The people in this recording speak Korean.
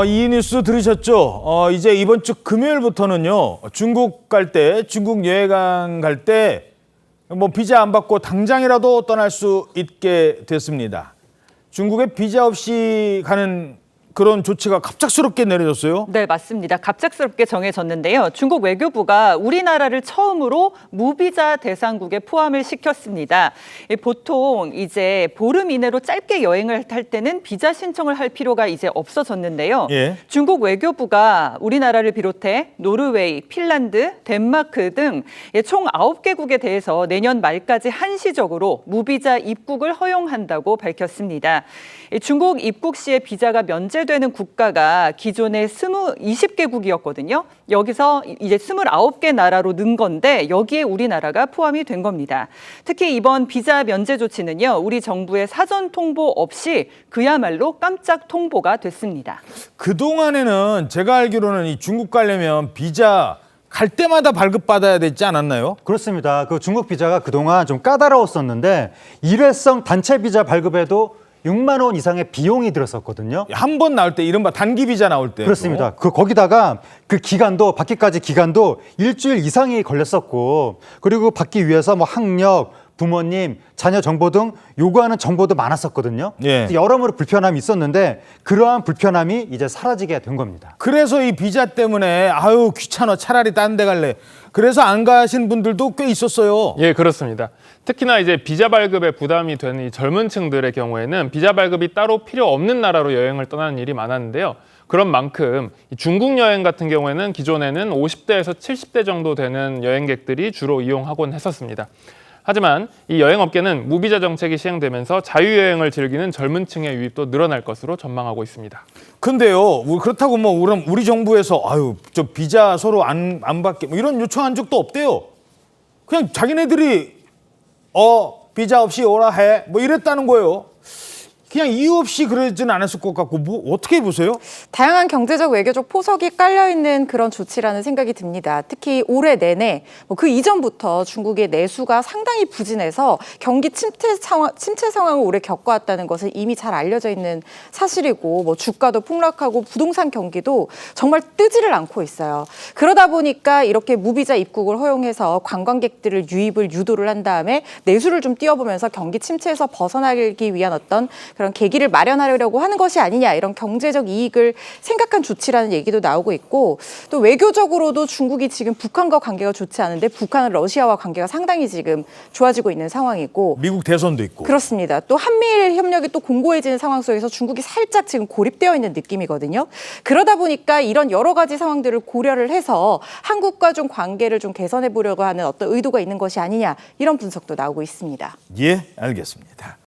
이 뉴스 들으셨죠? 이제 이번 주 금요일부터는요, 중국 갈 때, 중국 여행 갈 때, 비자 안 받고 당장이라도 떠날 수 있게 됐습니다. 중국에 비자 없이 가는 그런 조치가 갑작스럽게 내려졌어요? 네, 맞습니다. 갑작스럽게 정해졌는데요. 중국 외교부가 우리나라를 처음으로 무비자 대상국에 포함을 시켰습니다. 보통 이제 보름 이내로 짧게 여행을 할 때는 비자 신청을 할 필요가 이제 없어졌는데요. 예. 중국 외교부가 우리나라를 비롯해 노르웨이, 핀란드, 덴마크 등 총 9개국에 대해서 내년 말까지 한시적으로 무비자 입국을 허용한다고 밝혔습니다. 중국 입국 시에 비자가 면제되는 국가가 기존에 20개국이었거든요. 여기서 이제 29개 나라로 는 건데 여기에 우리나라가 포함이 된 겁니다. 특히 이번 비자 면제 조치는요, 우리 정부의 사전 통보 없이 그야말로 깜짝 통보가 됐습니다. 그동안에는 제가 알기로는 이 중국 가려면 비자 갈 때마다 발급받아야 되지 않았나요? 그렇습니다. 그 중국 비자가 그동안 좀 까다로웠었는데 일회성 단체 비자 발급에도 6만 원 이상의 비용이 들었었거든요. 한 번 나올 때 이른바 단기 비자 나올 때. 그렇습니다. 거기다가 그 기간도 받기까지 기간도 일주일 이상이 걸렸었고, 그리고 받기 위해서 학력, 부모님, 자녀 정보 등 요구하는 정보도 많았었거든요. 예. 여러모로 불편함이 있었는데 그러한 불편함이 이제 사라지게 된 겁니다. 그래서 이 비자 때문에 귀찮아, 차라리 딴 데 갈래. 그래서 안 가신 분들도 꽤 있었어요. 예, 그렇습니다. 특히나 이제 비자 발급에 부담이 되는 이 젊은 층들의 경우에는 비자 발급이 따로 필요 없는 나라로 여행을 떠나는 일이 많았는데요. 그런 만큼 중국 여행 같은 경우에는 기존에는 50대에서 70대 정도 되는 여행객들이 주로 이용하곤 했었습니다. 하지만 이 여행업계는 무비자 정책이 시행되면서 자유여행을 즐기는 젊은 층의 유입도 늘어날 것으로 전망하고 있습니다. 근데요, 그렇다고 우리 정부에서 저 비자 서로 안 받게 이런 요청한 적도 없대요. 그냥 자기네들이 비자 없이 오라 해 이랬다는 거예요. 그냥 이유 없이 그러지는 않았을 것 같고 어떻게 보세요? 다양한 경제적 외교적 포석이 깔려있는 그런 조치라는 생각이 듭니다. 특히 올해 내내 그 이전부터 중국의 내수가 상당히 부진해서 경기 침체 상황을 오래 겪어왔다는 것은 이미 잘 알려져 있는 사실이고 주가도 폭락하고 부동산 경기도 정말 뜨지를 않고 있어요. 그러다 보니까 이렇게 무비자 입국을 허용해서 관광객들을 유도를 한 다음에 내수를 좀 띄워보면서 경기 침체에서 벗어나기 위한 어떤 그런 계기를 마련하려고 하는 것이 아니냐, 이런 경제적 이익을 생각한 조치라는 얘기도 나오고 있고, 또 외교적으로도 중국이 지금 북한과 관계가 좋지 않은데 북한은 러시아와 관계가 상당히 지금 좋아지고 있는 상황이고, 미국 대선도 있고. 그렇습니다. 또 한미일 협력이 또 공고해지는 상황 속에서 중국이 살짝 지금 고립되어 있는 느낌이거든요. 그러다 보니까 이런 여러 가지 상황들을 고려를 해서 한국과 좀 관계를 좀 개선해 보려고 하는 어떤 의도가 있는 것이 아니냐, 이런 분석도 나오고 있습니다. 예, 알겠습니다.